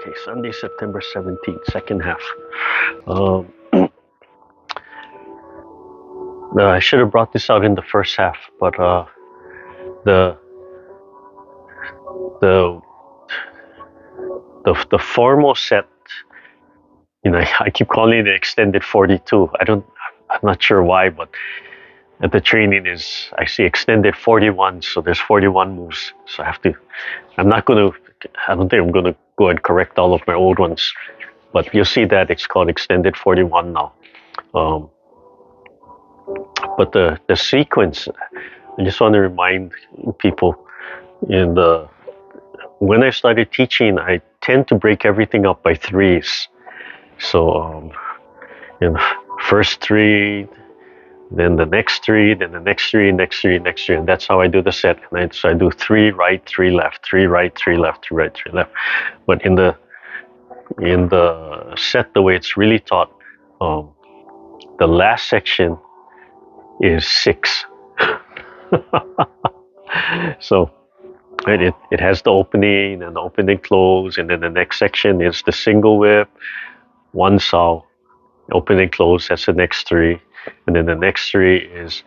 Okay, Sunday, September 17th, second half. I should have brought this out in the first half, but the the the formal set, I keep calling it extended 42. I'm not sure why, but at the training I see extended 41, so there's 41 moves. So I don't think I'm gonna go and correct all of my old ones, but you'll see that it's called extended 41 now. But the sequence, I just want to remind people, when I started teaching, I tend to break everything up by threes. So first three, then the next three, then the next three, next three, next three, and that's how I do the set. And so I do 3 right, 3 left, 3 right, 3 left, 3 right, 3 left. But in the set, the way it's really taught, the last section is 6. So it has the opening and the open and close, and then the next section is the single whip, 1 saw, open and close. That's the next 3, and then the next 3 is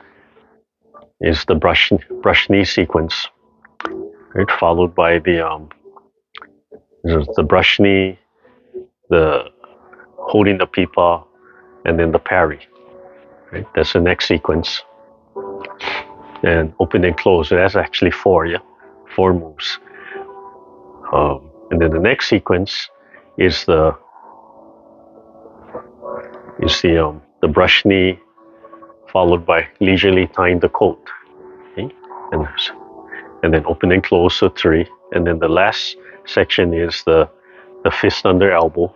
the brush knee sequence, right? Followed by the brush knee, the holding the pipa, and then the parry. Right? That's the next sequence. And open and close. So that's actually 4, 4 moves. And then the next sequence is the brush knee, followed by leisurely tying the coat. Okay? And then open and close, so 3. And then the last section is the fist under elbow,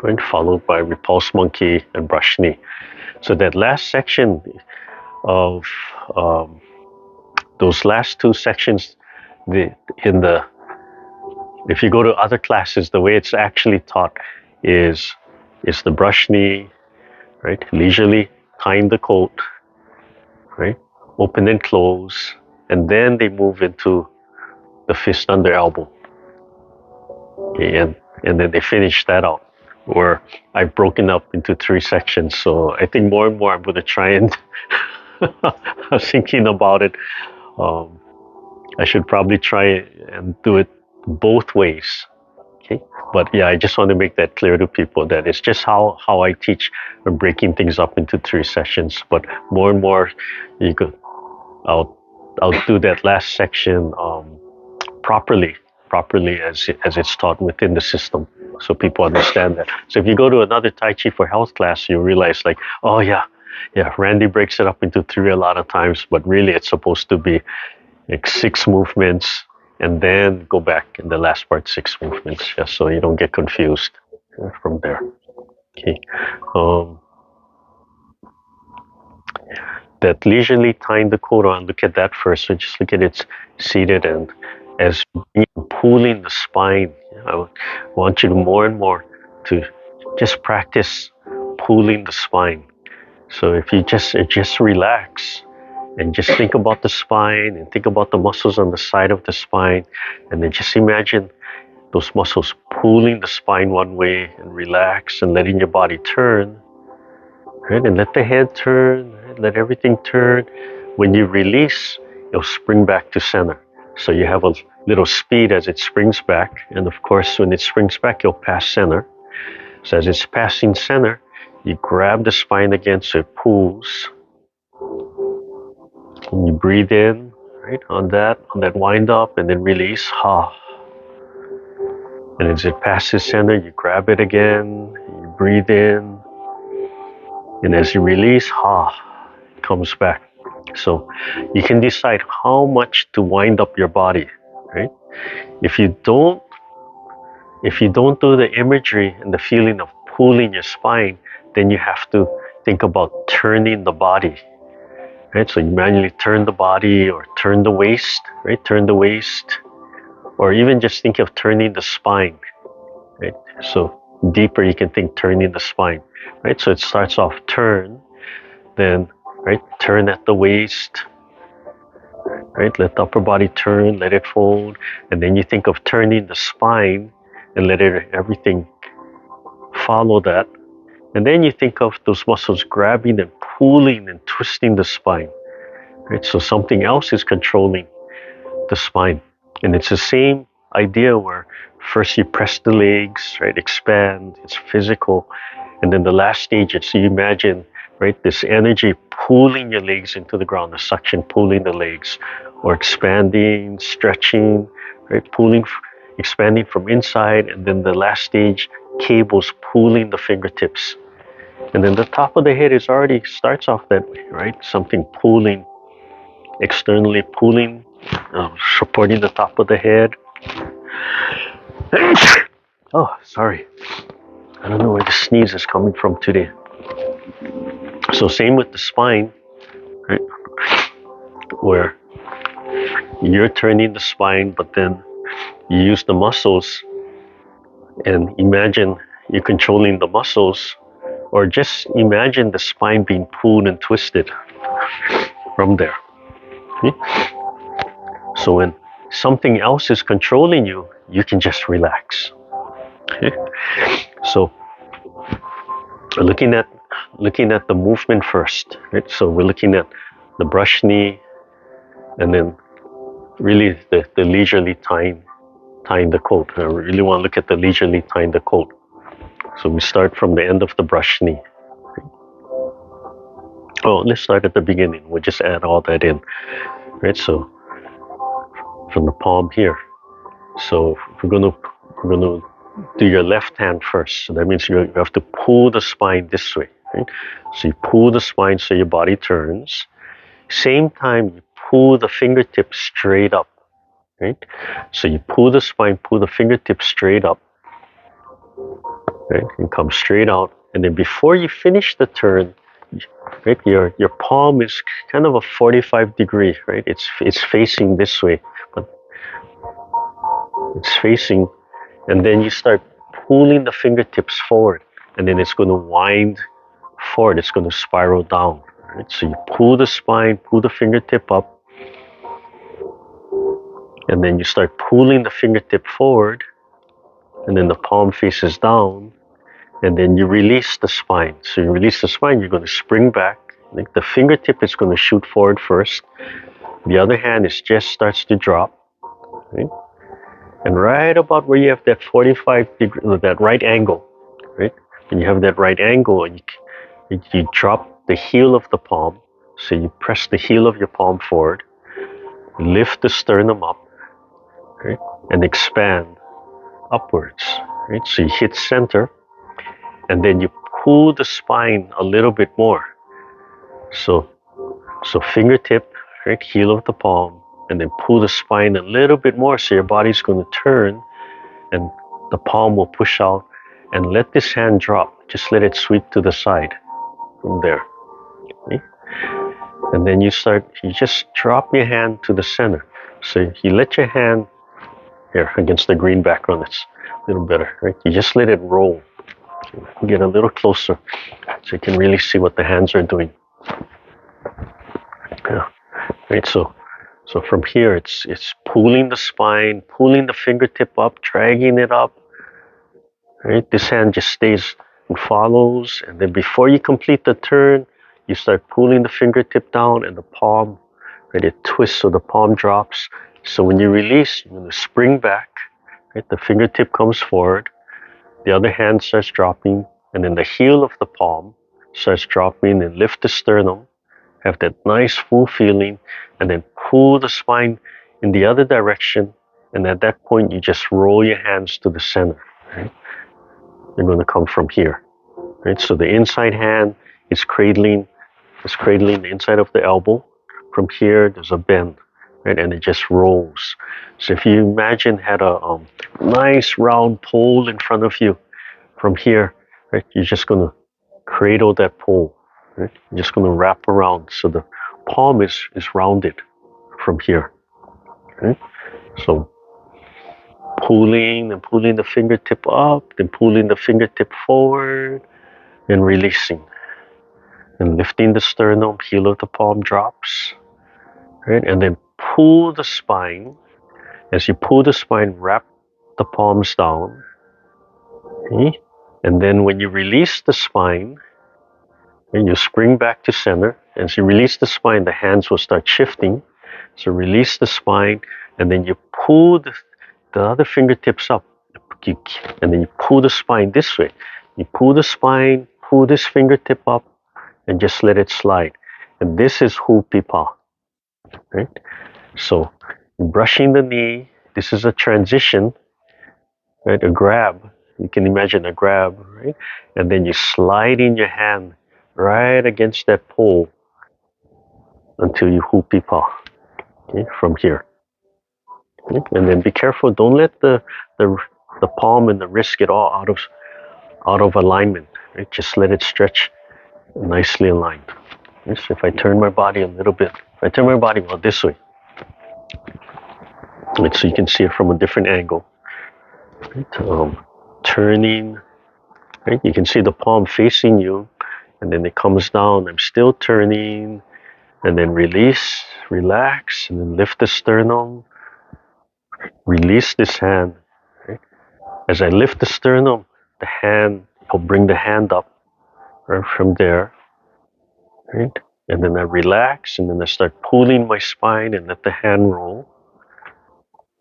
right? Followed by repulse monkey and brush knee. So that last section of those last 2 sections, if you go to other classes, the way it's actually taught is the brush knee, right? Leisurely tying the coat, right? Open and close, and then they move into the fist under elbow. Okay, and then they finish that out. Or I've broken up into 3 sections, so I think more and more I'm going to try and I was thinking about it. I should probably try and do it both ways. Okay, but I just want to make that clear to people that it's just how I teach. I'm breaking things up into 3 sessions, but more and more, I'll do that last section properly as it's taught within the system, so people understand that. So if you go to another Tai Chi for Health class, you realize like, oh yeah, Randy breaks it up into 3 a lot of times, but really it's supposed to be like 6 movements, and then go back in the last part 6 movements, just so you don't get confused from there. Okay. That leisurely tying the coat on, look at that first. So just look at it seated, and as you're pulling the spine, I want you to more and more to just practice pulling the spine. So if you just relax and just think about the spine and think about the muscles on the side of the spine, and then just imagine those muscles pulling the spine one way, and relax and letting your body turn, right? And let the head turn, right? Let everything turn. When you release, it'll spring back to center. So you have a little speed as it springs back, and of course when it springs back, you'll pass center. So as it's passing center, you grab the spine again so it pulls. And you breathe in, right, on that wind up, and then release. Ha. And as it passes center, you grab it again, you breathe in, and as you release, ha, it comes back. So you can decide how much to wind up your body, right? If you don't do the imagery and the feeling of pulling your spine, then you have to think about turning the body, right? So you manually turn the body, or turn the waist, right? Turn the waist, or even just think of turning the spine, right? So deeper, you can think turning the spine, right? So it starts off turn, then, right, turn at the waist, right? Let the upper body turn, let it fold, and then you think of turning the spine, and let everything follow that. And then you think of those muscles grabbing and pulling and twisting the spine, right? So something else is controlling the spine. And it's the same idea where first you press the legs, right? Expand, it's physical. And then the last stage, it's you imagine, right? This energy pulling your legs into the ground, the suction pulling the legs, or expanding, stretching, right? Pulling, expanding from inside. And then the last stage, cables pulling the fingertips. And then the top of the head is already starts off that way, right? Something pulling, externally pulling, supporting the top of the head. Oh, sorry. I don't know where the sneeze is coming from today. So same with the spine, right? Where you're turning the spine, but then you use the muscles, and imagine you're controlling the muscles, or just imagine the spine being pulled and twisted from there. Okay? So when something else is controlling you, you can just relax. Okay? So looking at the movement first, right? So we're looking at the brush knee, and then really the leisurely tying the coat. I really want to look at the leisurely tying the coat. So we start from the end of the brush knee. Oh, let's start at the beginning. We'll just add all that in, right? So from the palm here. So we're gonna do your left hand first. So that means you have to pull the spine this way, right? So you pull the spine so your body turns. Same time, you pull the fingertips straight up, right? So you pull the spine, pull the fingertips straight up, right? And come straight out. And then before you finish the turn, right, your palm is kind of a 45 degree, right? It's facing this way, but it's facing, and then you start pulling the fingertips forward, and then it's going to wind forward. It's going to spiral down, right? So you pull the spine, pull the fingertip up, and then you start pulling the fingertip forward, and then the palm faces down, and then you release the spine. So you release the spine, you're going to spring back. Like the fingertip is going to shoot forward first. The other hand is just starts to drop, right? And right about where you have that 45 degree, that right angle, right? When you have that right angle, and you drop the heel of the palm. So you press the heel of your palm forward, lift the sternum up, right? And expand upwards, right? So you hit center, and then you pull the spine a little bit more. So fingertip, right? Heel of the palm, and then pull the spine a little bit more, so your body's going to turn, and the palm will push out, and let this hand drop. Just let it sweep to the side from there. Okay? And then you just drop your hand to the center. So you let your hand here against the green background. It's a little better, right? You just let it roll. Get a little closer so you can really see what the hands are doing. Yeah. Right. So from here, it's pulling the spine, pulling the fingertip up, dragging it up. Right. This hand just stays and follows, and then before you complete the turn, you start pulling the fingertip down, and the palm, right, it twists so the palm drops. So when you release, you're going to spring back. Right. The fingertip comes forward. The other hand starts dropping, and then the heel of the palm starts dropping, and lift the sternum. Have that nice full feeling, and then pull the spine in the other direction, and at that point you just roll your hands to the center. Right? You're going to come from here. Right? So the inside hand is cradling the inside of the elbow. From here there's a bend, right? And it just rolls. So if you imagine had a nice round pole in front of you, from here, right, you're just going to cradle that pole. Right? You're just going to wrap around, so the palm is rounded from here. Right? So pulling and pulling the fingertip up, then pulling the fingertip forward, and releasing. And lifting the sternum, heel of the palm drops. Right? And then pull the spine. As you pull the spine, wrap the palms down, Okay? And then when you release the spine, and you spring back to center. As you release the spine, the hands will start shifting. So release the spine, and then you pull the other fingertips up. And then you pull the spine this way. You pull the spine, pull this fingertip up, and just let it slide. And this is Hupipa, right? So brushing the knee, this is a transition, right? A grab. You can imagine a grab, right? And then you slide in your hand right against that pole until you Hupipa, okay, from here. Okay? And then be careful, don't let the palm and the wrist get all out of alignment, right? Just let it stretch nicely aligned. Okay? So if I turn my body a little bit, if I turn my body well this way, right, so you can see it from a different angle, right? Turning, right? You can see the palm facing you, and then it comes down. I'm still turning, and then release, relax, and then lift the sternum. Release this hand. Right? As I lift the sternum, the hand, I'll bring the hand up right from there. Right? And then I relax, and then I start pulling my spine and let the hand roll.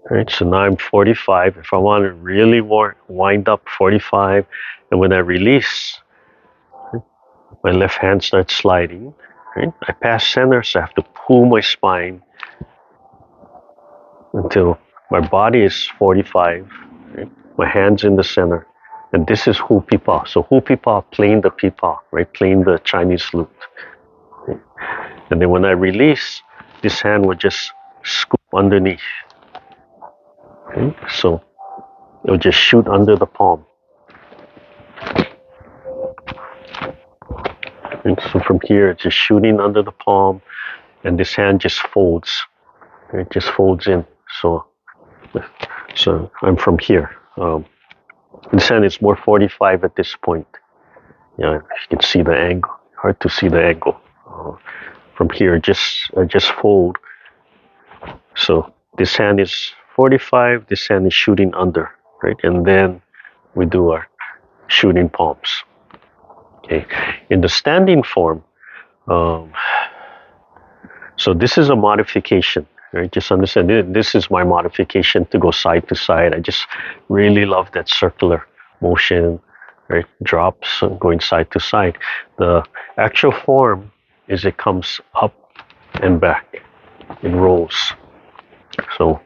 Right? So now I'm 45. If I want to really wind up 45, and when I release, right, my left hand starts sliding. Right? I pass center, so I have to pull my spine until my body is 45. Right? My hand's in the center. And this is Hupipa. So Hupipa, playing the pipa, right? Playing the Chinese lute. Right? And then when I release, this hand will just scoop underneath. Okay? So it'll just shoot under the palm. And so from here, it's just shooting under the palm, and this hand just folds. It just folds in. So I'm from here. This hand is more 45 at this point. Yeah, you can see the angle. Hard to see the angle. From here, just fold. So this hand is 45. This hand is shooting under, right? And then we do our shooting palms. Okay. In the standing form, so this is a modification. Right? Just understand this is my modification to go side to side. I just really love that circular motion, right? Drops going side to side. The actual form is it comes up and back. It rolls. So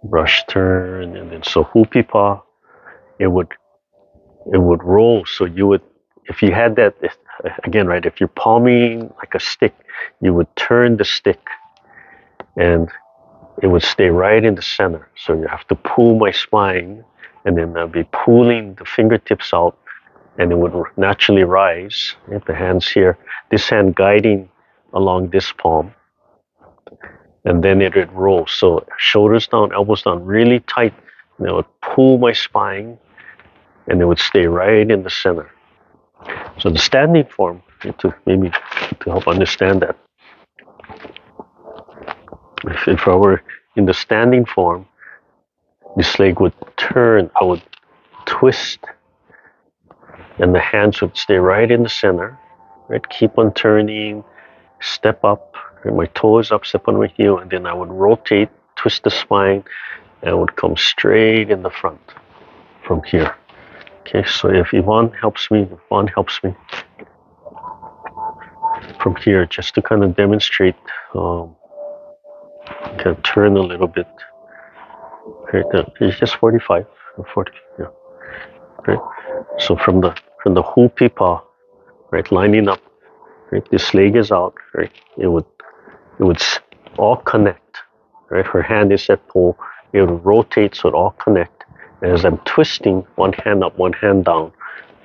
brush turn, and then so Hupipa, it would roll. So you would, if you had that, again, right, if you're palming like a stick, you would turn the stick and it would stay right in the center. So you have to pull my spine, and then I'll be pulling the fingertips out, and it would naturally rise. Right? The hands here, this hand guiding along this palm, and then it would roll. So shoulders down, elbows down, really tight, and it would pull my spine, and it would stay right in the center. So the standing form, to help understand that, if I were in the standing form, this leg would turn, I would twist, and the hands would stay right in the center, right? Keep on turning, step up, right? My toe is up, step on my heel, and then I would rotate, twist the spine, and I would come straight in the front from here. Okay, so if Yvonne helps me from here, just to kind of demonstrate, kind of turn a little bit. Okay, it's just 45, 40, yeah. Right. So from the Hupipa, right, lining up, right, this leg is out, right. It would all connect, right. Her hand is at pole. It would rotate so it all connect. And as I'm twisting, one hand up, one hand down,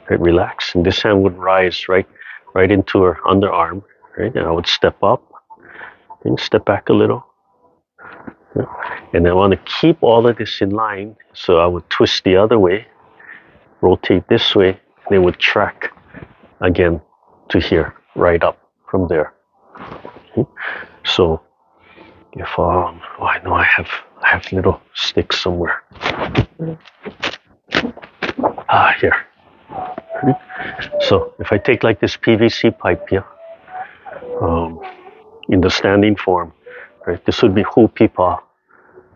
right, relax, and this hand would rise right into her underarm, right. And I would step up and step back a little. Yeah. And I want to keep all of this in line, so I would twist the other way, rotate this way, and it would track again to here, right up from there. Okay. So if I know I I have little sticks somewhere. Here. So if I take like this PVC pipe here, in the standing form, right? This would be hupipa,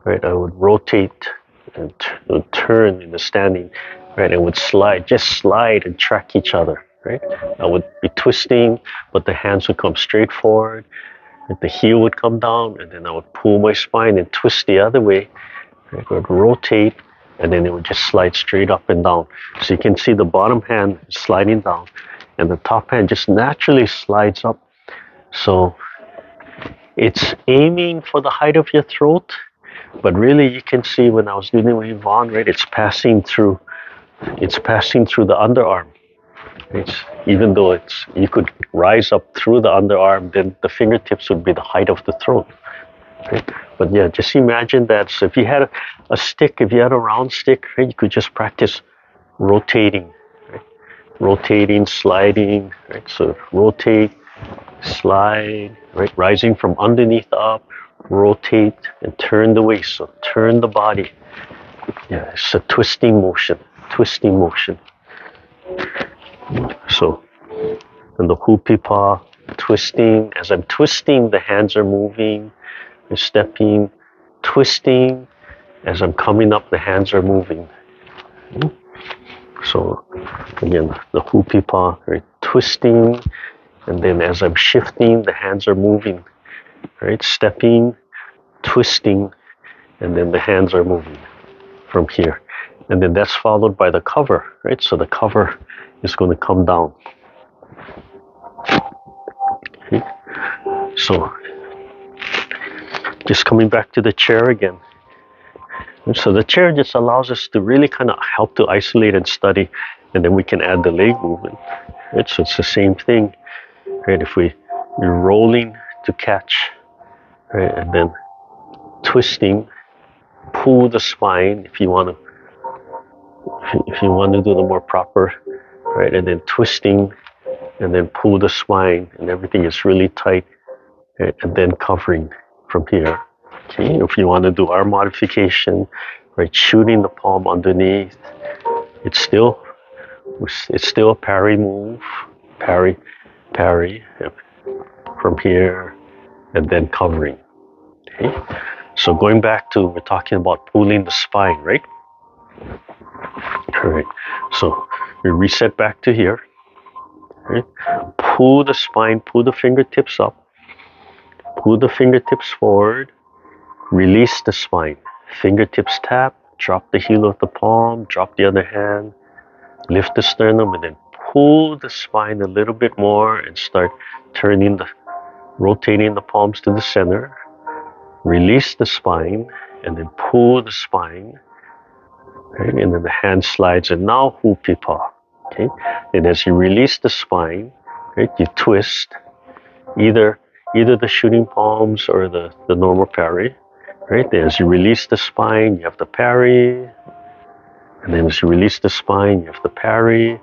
right? I would rotate and turn in the standing, right? And would slide, just slide and track each other, right? I would be twisting, but the hands would come straight forward, and the heel would come down, and then I would pull my spine and twist the other way. Right? I would rotate, and then it would just slide straight up and down. So you can see the bottom hand sliding down, and the top hand just naturally slides up. So it's aiming for the height of your throat, but really you can see when I was doing it with Yvonne, right? It's passing through the underarm. Even though you could rise up through the underarm, then the fingertips would be the height of the throat. Right? But yeah, just imagine that. So if you had a stick, if you had a round stick, right, you could just practice rotating, right? Rotating, sliding, right? So rotate, slide, right? Rising from underneath up, rotate and turn the waist. So turn the body. Yeah, it's a twisting motion. So, and the hupipa, twisting. As I'm twisting, the hands are moving. I'm stepping, twisting. As I'm coming up, the hands are moving. So, again, the hupipa, right? Twisting. And then as I'm shifting, the hands are moving, right? Stepping, twisting, and then the hands are moving from here. And then that's followed by the cover, right? So the cover is going to come down. Okay. So just coming back to the chair again. So the chair just allows us to really kind of help to isolate and study, and then we can add the leg movement, right? So it's the same thing, right? If we're rolling to catch, right, and then twisting, pull the spine if you want to do the more proper, right, and then twisting, and then pull the spine, and everything is really tight, right? And then covering from here. Okay, if you want to do our modification, right, shooting the palm underneath, it's still a parry move, parry from here, and then covering. Okay, so going back to, we're talking about pulling the spine, right? All right, so we reset back to here. Right? Pull the spine, pull the fingertips up, pull the fingertips forward, release the spine. Fingertips tap, drop the heel of the palm, drop the other hand, lift the sternum, and then pull the spine a little bit more and start rotating the palms to the center. Release the spine, and then pull the spine. Right? And then the hand slides, and now hupipa. Okay, and as you release the spine, right, you twist either the shooting palms or the normal parry. Right, then as you release the spine, you have the parry, and then as you release the spine, you have the parry,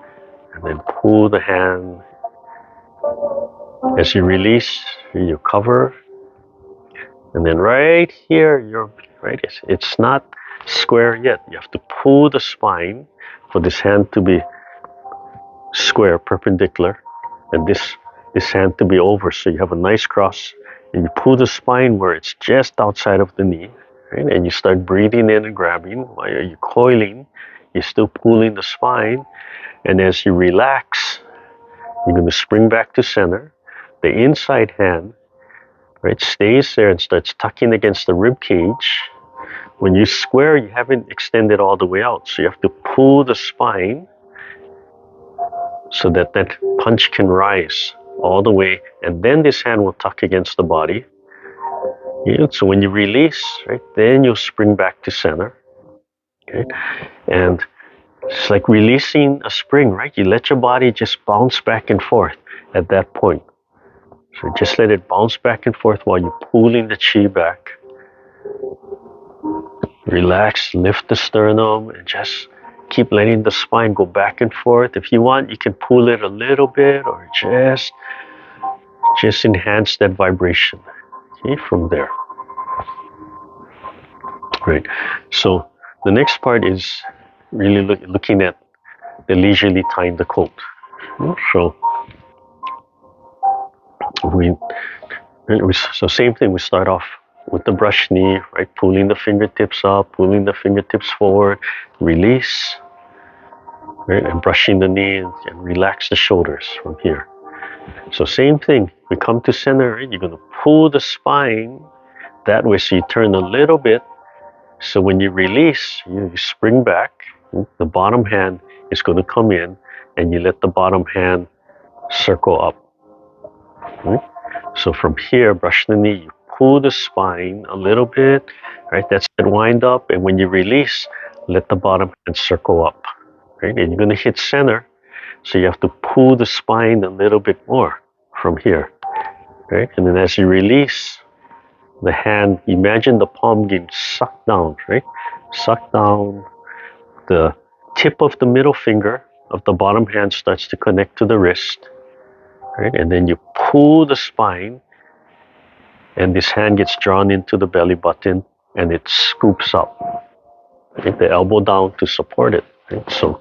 and then pull the hand. As you release, you cover, and then right here, it's not square yet. You have to pull the spine for this hand to be square, perpendicular, and this hand to be over, so you have a nice cross, and you pull the spine where it's just outside of the knee, right? And you start breathing in and grabbing. While you're coiling, you're still pulling the spine, and as you relax, you're going to spring back to center. The inside hand, right, stays there and starts tucking against the rib cage. When you square, you haven't extended all the way out, so you have to pull the spine so that punch can rise all the way, and then this hand will tuck against the body. Yeah, so when you release, right, then you'll spring back to center. Okay, and it's like releasing a spring, right? You let your body just bounce back and forth at that point. So just let it bounce back and forth while you're pulling the chi back. Relax, lift the sternum, and just keep letting the spine go back and forth. If you want, you can pull it a little bit, or just enhance that vibration. Okay, from there. right? So the next part is really looking at the leisurely tying the coat. So so same thing. We start off with the brush knee, right? Pulling the fingertips up, pulling the fingertips forward, release, right? And brushing the knee and relax the shoulders from here. So same thing. We come to center, right? You're going to pull the spine that way, so you turn a little bit. So when you release, you spring back. The bottom hand is going to come in, and you let the bottom hand circle up. Right? So from here, brush the knee, you pull the spine a little bit, right? That's it, wind up, and when you release, let the bottom hand circle up, right? And you're going to hit center, so you have to pull the spine a little bit more from here, right? And then as you release the hand, imagine the palm getting sucked down, right? Sucked down. The tip of the middle finger of the bottom hand starts to connect to the wrist, right? And then you pull the spine, and this hand gets drawn into the belly button, and it scoops up, right? The elbow down to support it, right? So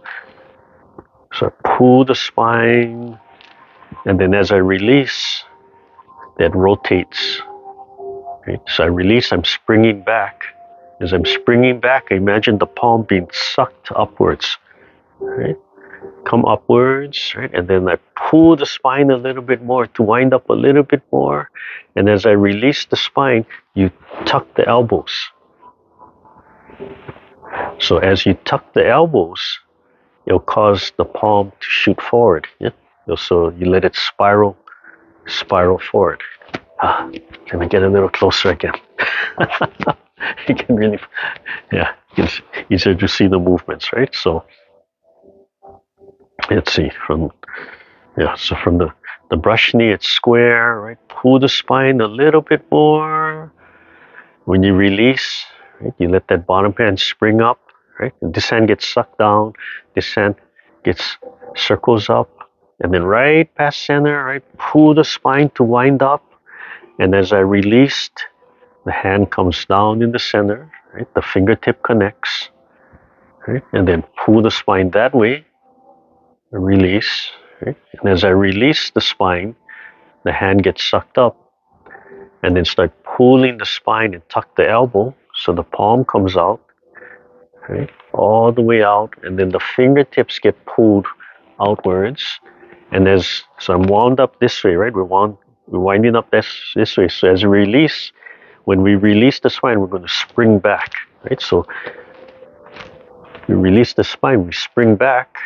I pull the spine, and then as I release, that rotates, right? So I release, I'm springing back. As I'm springing back, I imagine the palm being sucked upwards, right? Come upwards, right? And then I pull the spine a little bit more to wind up a little bit more. And as I release the spine, you tuck the elbows. So as you tuck the elbows, it'll cause the palm to shoot forward. Yeah? So you let it spiral forward. Can I get a little closer again? You can really, yeah, it's easier to see the movements, right? So let's see, from the brush knee, it's square, right? Pull the spine a little bit more. When you release, right, you let that bottom hand spring up, right? And this hand gets sucked down, this hand gets circles up, and then right past center, right? Pull the spine to wind up, and as I released, the hand comes down in the center, right? The fingertip connects, right? And then pull the spine that way, release, right? And as I release the spine, the hand gets sucked up, and then start pulling the spine and tuck the elbow so the palm comes out, right? All the way out, and then the fingertips get pulled outwards. And so I'm wound up this way, right? We're winding up this way. So as we release, when we release the spine, we're going to spring back, right? So we release the spine, we spring back,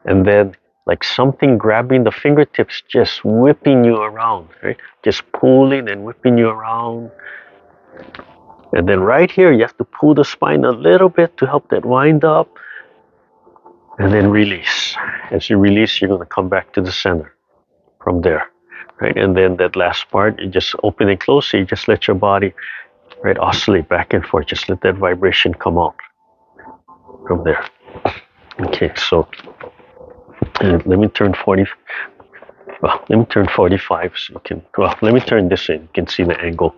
and then like something grabbing the fingertips, just whipping you around, right? Just pulling and whipping you around. And then right here, you have to pull the spine a little bit to help that wind up, and then release. As you release, you're going to come back to the center from there, right? And then that last part, you just open and close, so you just let your body, right, oscillate back and forth. Just let that vibration come out from there. Okay, so let me turn 40. Well, let me turn 45 so you can. Well, let me turn this in. You can see the angle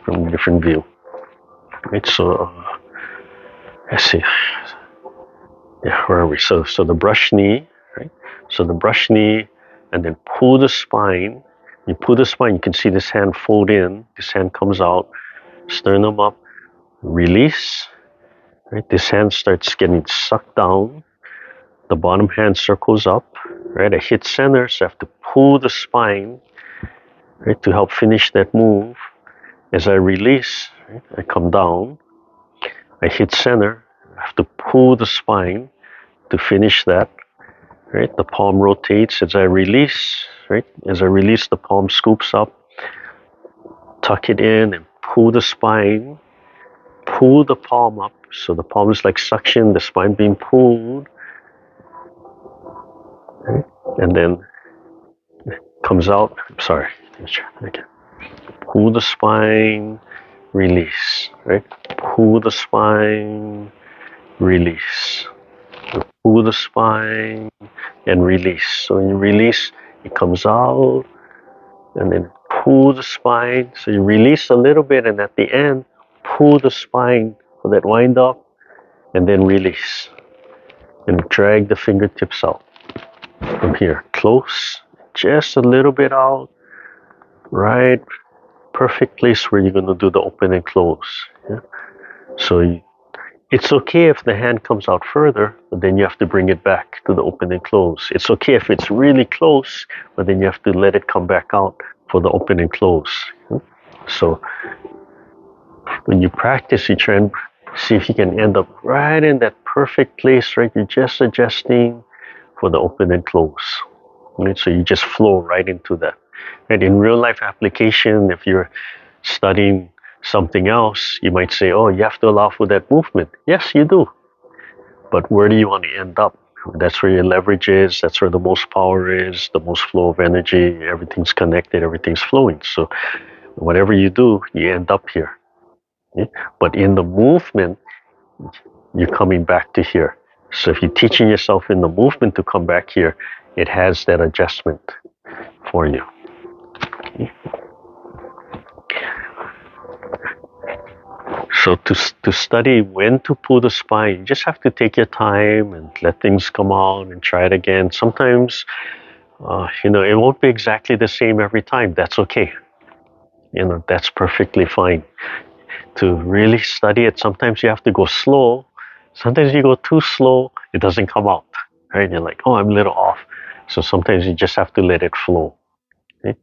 from a different view. Right. So let's see. Yeah, where are we? So the brush knee, right? So the brush knee, and then pull the spine. You pull the spine. You can see this hand fold in. This hand comes out. Sternum up. Release. Right. This hand starts getting sucked down. The bottom hand circles up, right? I hit center, so I have to pull the spine, right, to help finish that move. As I release, right, I come down. I hit center. I have to pull the spine to finish that, right? The palm rotates. As I release, right? As I release, the palm scoops up. Tuck it in and pull the spine. Pull the palm up. So the palm is like suction, the spine being pulled. Right? And then it comes out. Sorry. Okay. Pull the spine, release. Right? Pull the spine, release. Pull the spine and release. So when you release, it comes out, and then pull the spine. So you release a little bit, and at the end, pull the spine for that wind up, and then release. And drag the fingertips out from here. Close, just a little bit out. Right, perfect place where you're going to do the open and close. Yeah? So it's okay if the hand comes out further, but then you have to bring it back to the open and close. It's okay if it's really close, but then you have to let it come back out for the open and close. Yeah? So when you practice, you try and see if you can end up right in that perfect place, right? You're just adjusting for the open and close. Right? So you just flow right into that. And in real life application, if you're studying something else, you might say, oh, you have to allow for that movement. Yes, you do. But where do you want to end up? That's where your leverage is. That's where the most power is, the most flow of energy. Everything's connected, everything's flowing. So whatever you do, you end up here. Yeah? But in the movement, you're coming back to here. So if you're teaching yourself in the movement to come back here, it has that adjustment for you. Okay. So to study when to pull the spine, you just have to take your time and let things come out and try it again. Sometimes, it won't be exactly the same every time. That's okay. That's perfectly fine. To really study it, sometimes you have to go slow. Sometimes you go too slow, it doesn't come out. Right? You're like, oh, I'm a little off. So sometimes you just have to let it flow. Okay?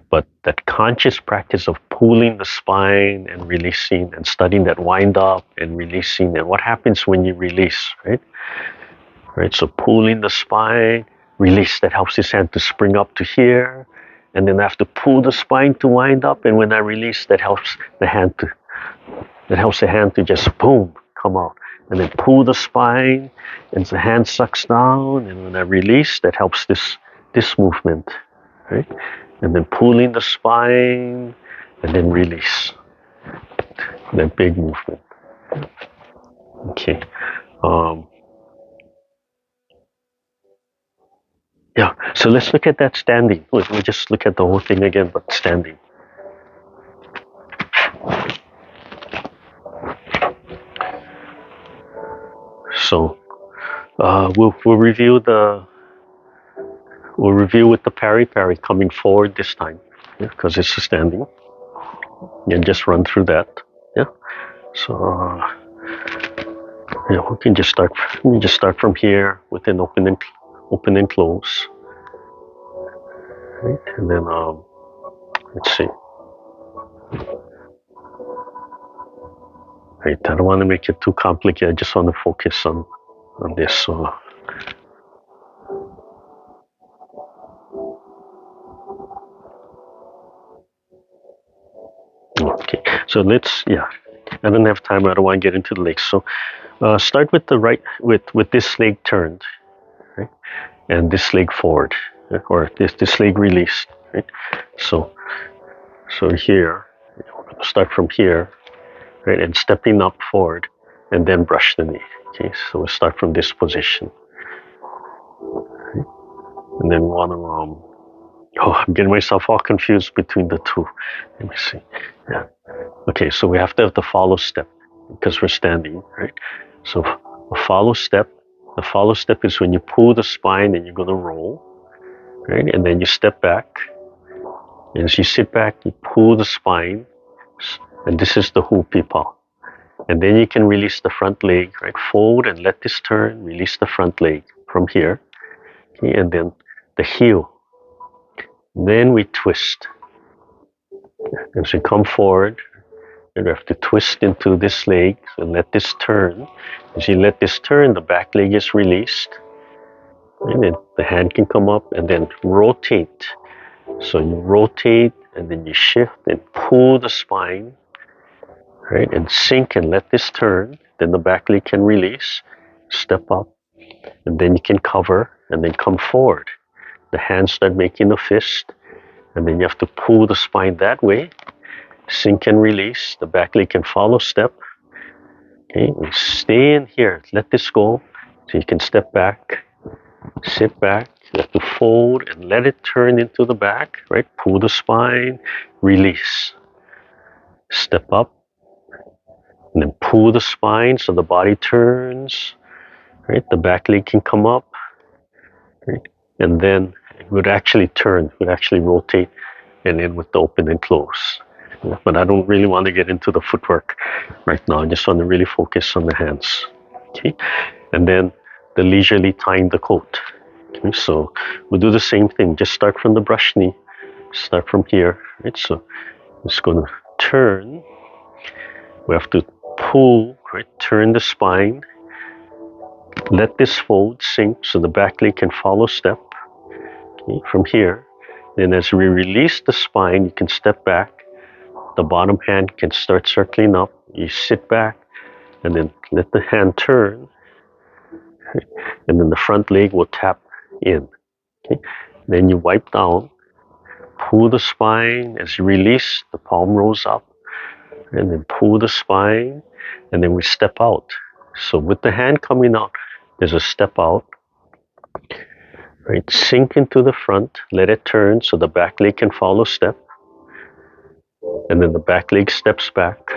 But that conscious practice of pulling the spine and releasing and studying that wind up and releasing, and what happens when you release, right? Right. So pulling the spine, release, that helps this hand to spring up to here, and then I have to pull the spine to wind up, and when I release, that helps the hand to just boom, come out. And then pull the spine, and the hand sucks down, and when I release, that helps this movement, right? And then pulling the spine, and then release. That big movement. Okay. Yeah. So let's look at that standing. We'll just look at the whole thing again, but standing. So we'll review with the pari coming forward this time, because it's a standing. And just run through that. Yeah. So we can just start. We just start from here with an open and close. Right? And then let's see. Right. I don't want to make it too complicated. I just want to focus on this. So. Okay, so I don't have time. I don't want to get into the legs. So start with the right, with this leg turned, right, and this leg forward, or this leg released, right. So here, we're going to start from here, right, and stepping up forward, and then brush the knee. Okay, so we'll start from this position, right? And then we want to. I'm getting myself all confused between the two. Let me see. Yeah. Okay, so we have to have the follow step because we're standing, right? So a follow step. The follow step is when you pull the spine and you're going to roll, right? And then you step back. And as you sit back, you pull the spine, and this is the hupi pa. And then you can release the front leg, right? Fold and let this turn. Release the front leg from here, okay? And then the heel. Then we twist. As we come forward, you have to twist into this leg and let this turn. As you let this turn, the back leg is released. And then the hand can come up and then rotate. So you rotate and then you shift and pull the spine, right? And sink and let this turn. Then the back leg can release, step up, and then you can cover and then come forward. The hands start making a fist, and then you have to pull the spine that way, sink and release. The back leg can follow step. Okay, and stay in here. Let this go. So you can step back, sit back. You have to fold and let it turn into the back, right? Pull the spine, release. Step up, And then pull the spine so the body turns, right? The back leg can come up, right? And then it would actually turn, it would actually rotate and in with the open and close. But I don't really want to get into the footwork right now. I just want to really focus on the hands. Okay, and then the leisurely tying the coat. Okay, so we'll do the same thing. Just start from the brush knee. Start from here. Right, so it's going to turn. We have to pull. Right, turn the spine. Let this fold sink so the back leg can follow step. Okay, from here. Then as we release the spine, you can step back. The bottom hand can start circling up. You sit back and then let the hand turn. And then the front leg will tap in. Okay. Then you wipe down, pull the spine. As you release, the palm rolls up. And then pull the spine. And then we step out. So with the hand coming out, there's a step out. Right. Sink into the front. Let it turn so the back leg can follow step. And then the back leg steps back.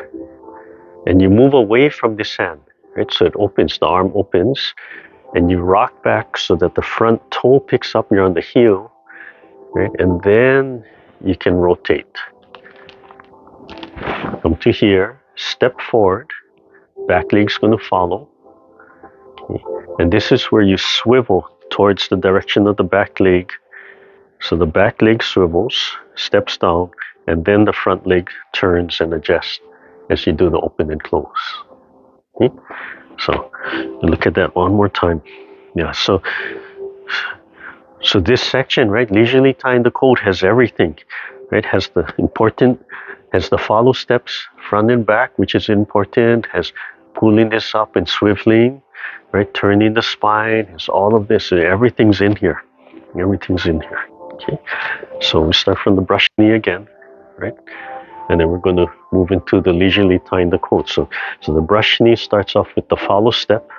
And you move away from this hand. Right. So it opens, the arm opens. And you rock back so that the front toe picks up, you're on the heel, right? And then you can rotate. Come to here, step forward, back leg's going to follow. Okay. And this is where you swivel towards the direction of the back leg. So the back leg swivels, steps down, and then the front leg turns and adjusts as you do the open and close. Okay. So look at that one more time. Yeah, so this section, right, leisurely tying the coat has everything, right? Has the follow steps front and back, which is important, has pulling this up and swiveling, right, turning the spine, has all of this, everything's in here. Everything's in here. Okay. So we start from the brush knee again, right? And then we're going to move into the leisurely tying the coat. So the brush knee starts off with the follow step,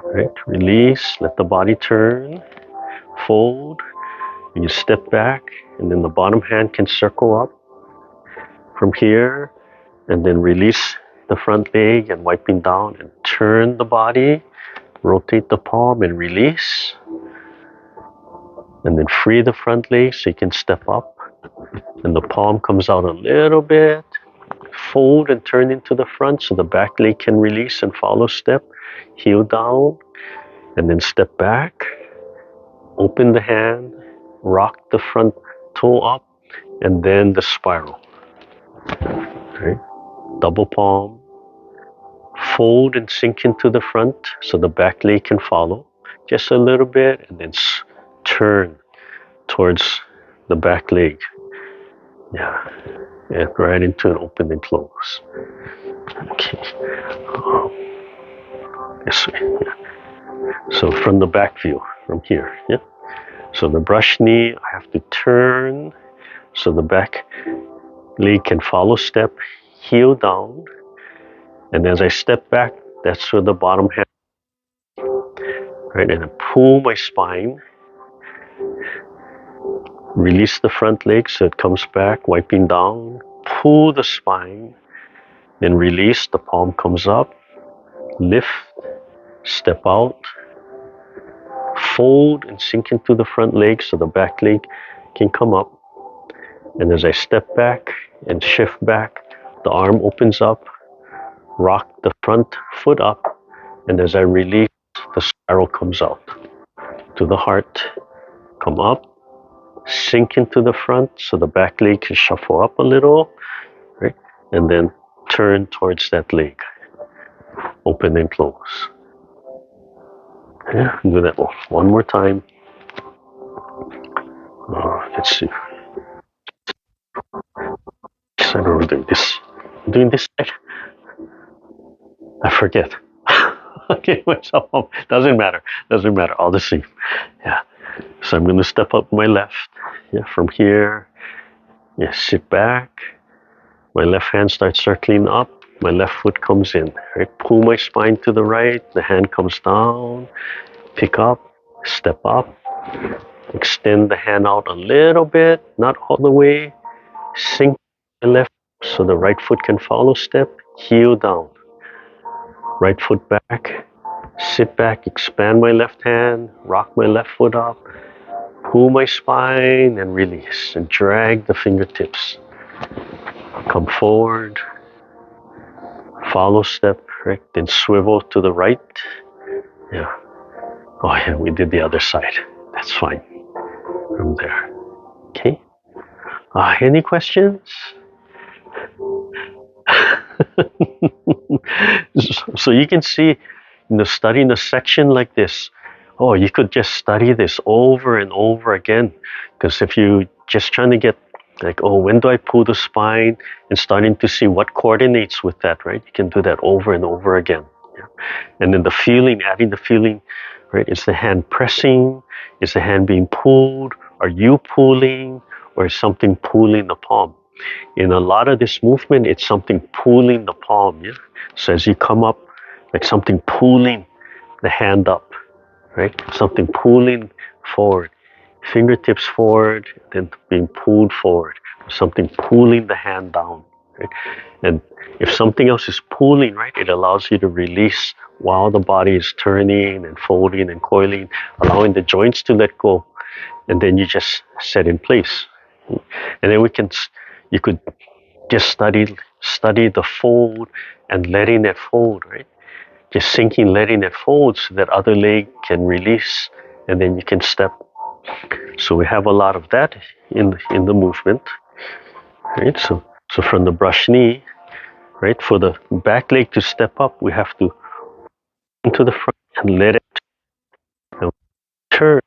right? Release, let the body turn, fold, and you step back, and then the bottom hand can circle up from here, and then release the front leg and wiping down and turn the body, rotate the palm and release, and then free the front leg so you can step up, and the palm comes out a little bit, fold and turn into the front so the back leg can release and follow step, heel down, and then step back, open the hand, rock the front toe up, and then the spiral. Okay. Double palm, fold and sink into the front so the back leg can follow just a little bit, and then turn towards the back leg. Yeah, and right into an open and close. Okay. This way. Yeah. So from the back view, from here. Yeah. So the brush knee, I have to turn so the back leg can follow step, heel down, and as I step back, that's where the bottom hand, right, and I pull my spine, release the front leg so it comes back, wiping down, pull the spine, then release, the palm comes up, lift, step out, fold and sink into the front leg so the back leg can come up. And as I step back and shift back, the arm opens up, rock the front foot up, and as I release, the spiral comes out to the heart, come up, sink into the front so the back leg can shuffle up a little, right? And then turn towards that leg, open and close. Yeah, do that one more time. Let's see. I don't know, doing this. I'm doing this side. I forget. Okay, myself up. Doesn't matter. All the same. Yeah. So I'm going to step up my left. Yeah, from here. Yeah, sit back. My left hand starts circling up. My left foot comes in. Right. Pull my spine to the right. The hand comes down. Pick up. Step up. Extend the hand out a little bit, not all the way. Sink the left so the right foot can follow step. Heel down. Right foot back, sit back, expand my left hand, rock my left foot up, pull my spine and release, and drag the fingertips. Come forward, follow step, right? Then swivel to the right. Yeah. Oh yeah, we did the other side. That's fine. From there. Okay. Any questions? So you can see, studying a section like this, you could just study this over and over again. Because if you just trying to get like, when do I pull the spine, and starting to see what coordinates with that, right? You can do that over and over again. Yeah. And then the feeling, adding the feeling, right? Is the hand pressing? Is the hand being pulled? Are you pulling? Or is something pulling the palm? In a lot of this movement, it's something pulling the palm. Yeah? So as you come up, like something pulling the hand up, right? Something pulling forward, fingertips forward, then being pulled forward. Something pulling the hand down, right? And if something else is pulling, right, it allows you to release while the body is turning and folding and coiling, allowing the joints to let go, and then you just set in place. And then you could just study the fold and letting it fold, right? Just sinking, letting it fold so that other leg can release, and then you can step. So we have a lot of that in the movement, right? So from the brush knee, right, for the back leg to step up, we have to into the front and let it turn.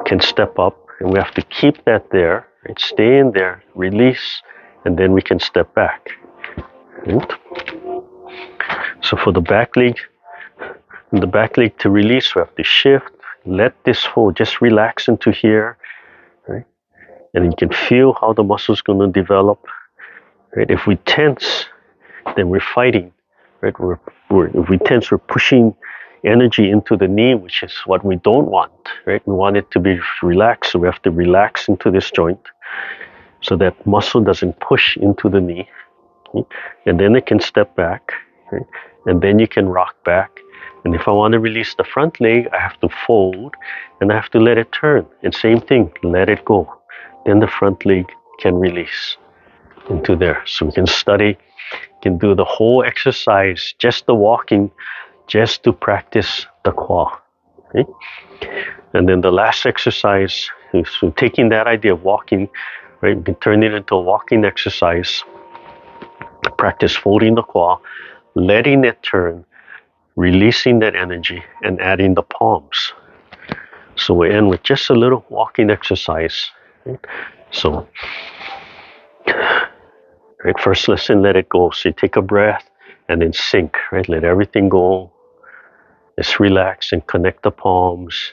Can step up, and we have to keep that there, right? Stay in there, release, and then we can step back. Right? So for the back leg to release, we have to shift, let this fold, just relax into here, right? And you can feel how the muscle's going to develop. Right? If we tense, then we're fighting. Right? If we tense, we're pushing energy into the knee, which is what we don't want. Right? We want it to be relaxed, so we have to relax into this joint so that muscle doesn't push into the knee. Okay? And then it can step back, right? And then you can rock back. And if I want to release the front leg, I have to fold and I have to let it turn. And same thing, let it go. Then the front leg can release into there. So we can study, can do the whole exercise, just the walking, just to practice the qua. Okay? And then the last exercise is so taking that idea of walking, right, you can turn it into a walking exercise. Practice folding the qua, letting it turn, releasing that energy, and adding the palms. So we end with just a little walking exercise. Right? So, right, first lesson, let it go. So you take a breath and then sink, right? Let everything go. Just relax and connect the palms.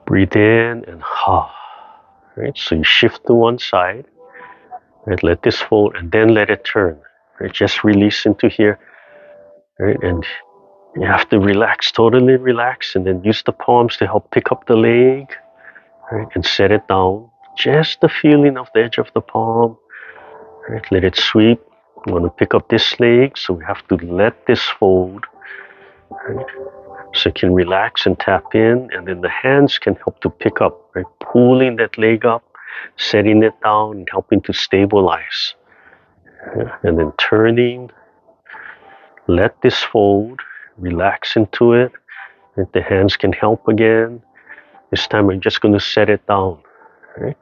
Breathe in and right? So you shift to one side, right? Let this fold and then let it turn. Right? Just release into here, right? And you have to relax, totally relax, and then use the palms to help pick up the leg, right? And set it down. Just the feeling of the edge of the palm, right? Let it sweep. We want to pick up this leg, so we have to let this fold, right? So you can relax and tap in, and then the hands can help to pick up, right? Pulling that leg up, setting it down, and helping to stabilize. Yeah. And then turning, let this fold, relax into it. Right? The hands can help again. This time I'm just going to set it down. Right?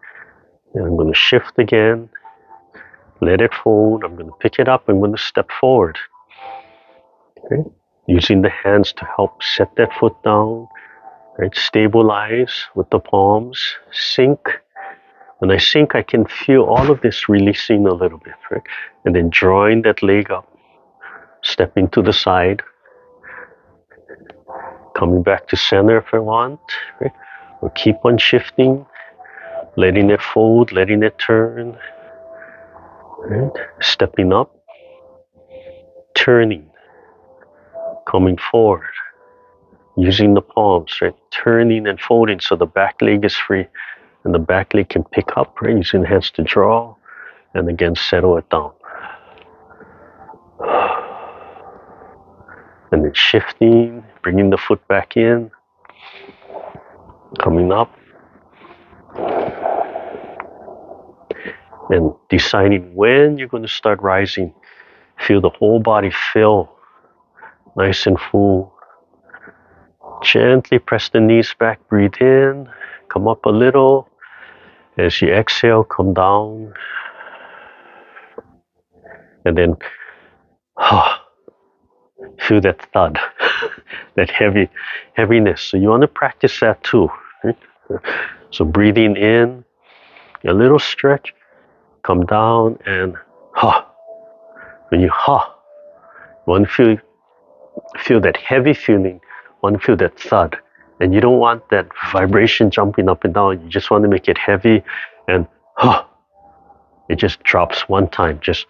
And I'm going to shift again, let it fold. I'm going to pick it up. I'm going to step forward. Okay? Using the hands to help set that foot down. Right? Stabilize with the palms. Sink. When I sink, I can feel all of this releasing a little bit. Right? And then drawing that leg up. Stepping to the side. Coming back to center if I want. Right? Or keep on shifting. Letting it fold, letting it turn. Right? Stepping up. Turning. Coming forward. Using the palms, right? Turning and folding so the back leg is free and the back leg can pick up, right? Using the hands to draw and again settle it down. and then shifting, bringing the foot back in, coming up, and deciding when you're going to start rising. Feel the whole body fill nice and full. Gently press the knees back, breathe in, come up a little. As you exhale, come down. And then feel that thud, that heaviness. So you want to practice that too. Right? So breathing in, a little stretch, come down, and when you want to feel that heavy feeling, want to feel that thud. And you don't want that vibration jumping up and down. You just want to make it heavy, and it just drops one time. Just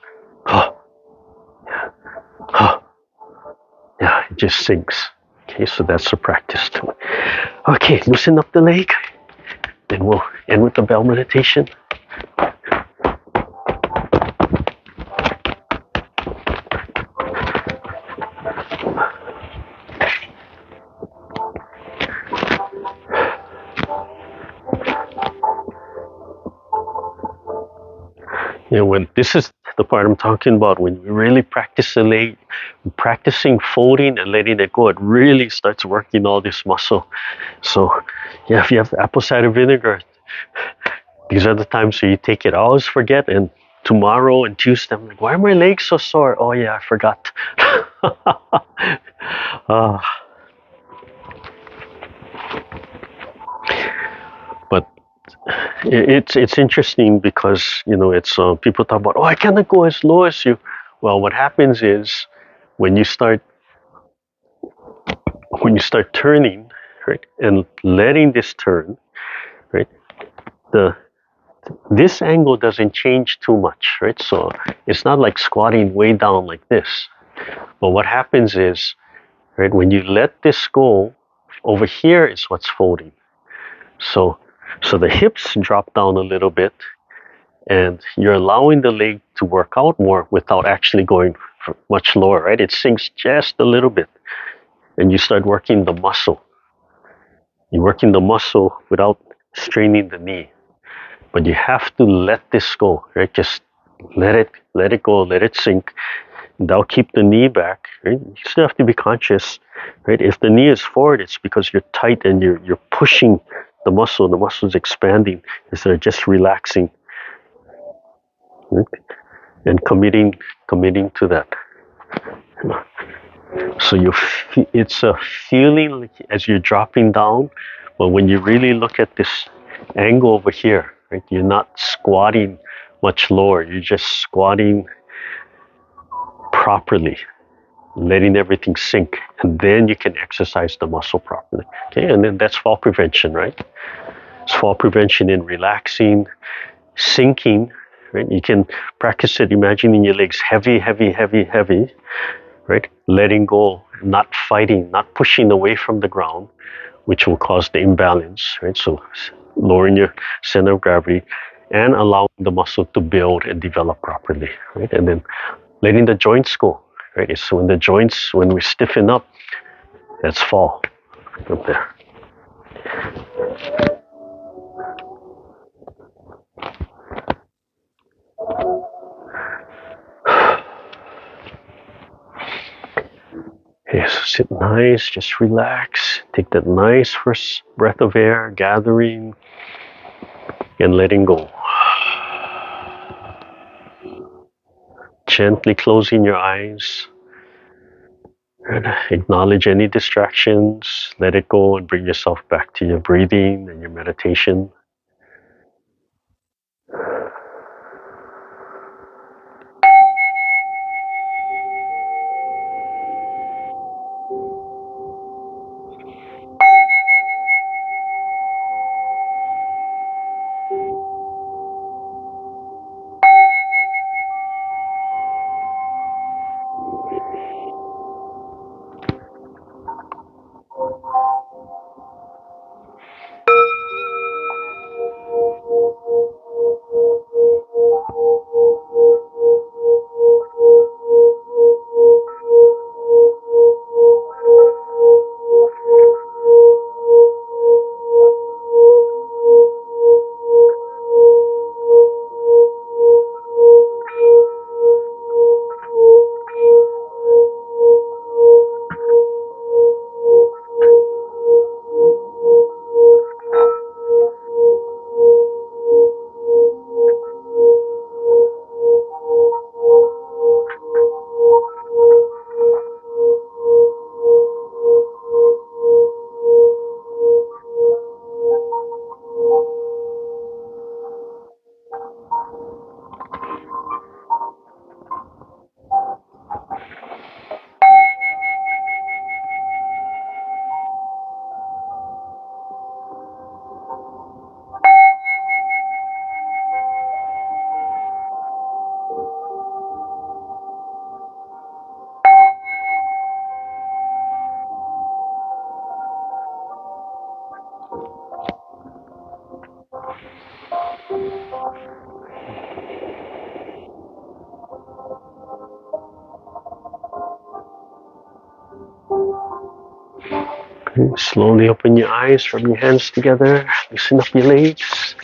yeah, it just sinks. Okay, so that's the practice too. Okay, loosen up the leg. Then we'll end with the bell meditation. You know, when this is the part I'm talking about, when we really practice the leg, practicing folding and letting it go, it really starts working all this muscle. So, yeah, if you have apple cider vinegar, these are the times where you take it. I always forget, and tomorrow and Tuesday, I'm like, why are my legs so sore? Oh yeah, I forgot. But it's interesting because it's people talk about, oh, I cannot go as low as you. Well, what happens is when you start turning, right, and letting this turn, right, this angle doesn't change too much, right? So it's not like squatting way down like this. But what happens is, right, when you let this go, over here is what's folding. So the hips drop down a little bit, and you're allowing the leg to work out more without actually going much lower, right? It sinks just a little bit, and you start working the muscle. You're working the muscle without straining the knee, but you have to let this go, right? Just let it go, let it sink. That'll keep the knee back, right? You still have to be conscious, right? If the knee is forward, it's because you're tight and you're pushing the muscle. The muscle is expanding instead of just relaxing, right? And committing to that. So it's a feeling like as you're dropping down, but when you really look at this angle over here, right? You're not squatting much lower. You're just squatting properly, letting everything sink, and then you can exercise the muscle properly. Okay, and then that's fall prevention, right? It's fall prevention in relaxing, sinking, right? You can practice it imagining your legs heavy, right? Letting go, not fighting, not pushing away from the ground, which will cause the imbalance, right? So lowering your center of gravity and allowing the muscle to build and develop properly, right? And then letting the joints go, right? It's when we stiffen up, that's fall up there. Okay, so sit nice, just relax. Take that nice first breath of air, gathering and letting go. Gently closing your eyes. And acknowledge any distractions, let it go, and bring yourself back to your breathing and your meditation. Okay, slowly open your eyes, rub your hands together, loosen up your legs.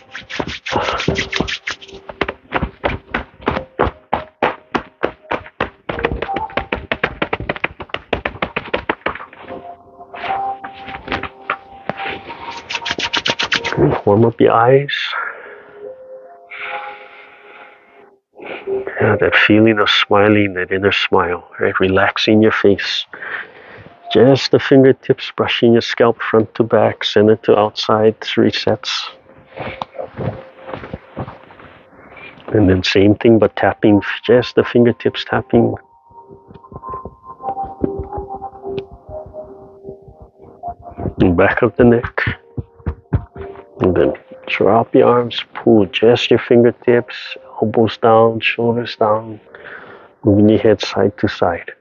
Okay, warm up your eyes. Yeah, that feeling of smiling, that inner smile, right? Relaxing your face. Just the fingertips brushing your scalp front to back, center to outside, 3 sets. And then same thing, but tapping, just the fingertips tapping. And back of the neck. And then drop your arms, pull just your fingertips, elbows down, shoulders down, moving your head side to side.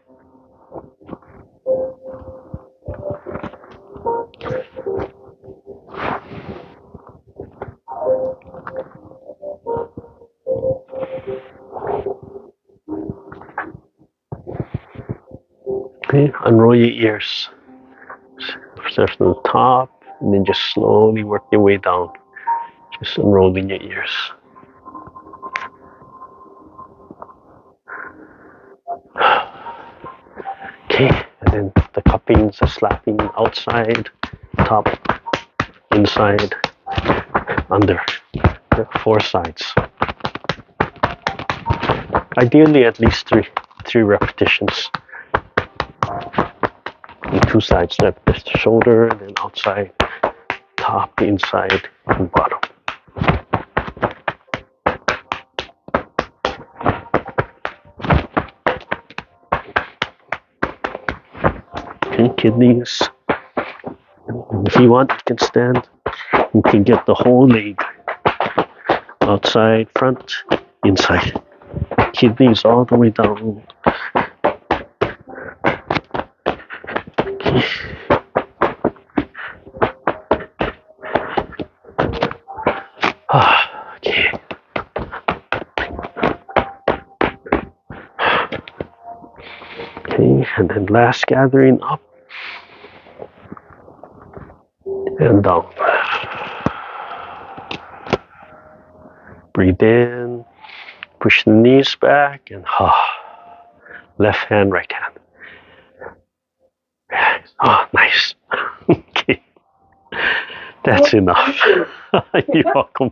Okay, unroll your ears. Start from the top, and then just slowly work your way down. Just unrolling your ears. Okay, and then the cuppings are slapping outside, top, inside, under. 4 sides. Ideally, at least three repetitions. And 2 sides, left, shoulder, and then outside, top, inside, and bottom. Okay, kidneys. If you want, you can stand. You can get the whole leg. Outside, front, inside. Kidneys all the way down. Okay. Okay. Okay, and then last gathering up and down. Breathe in, push the knees back, and left hand, right hand. Nice. Okay, that's enough. You're welcome.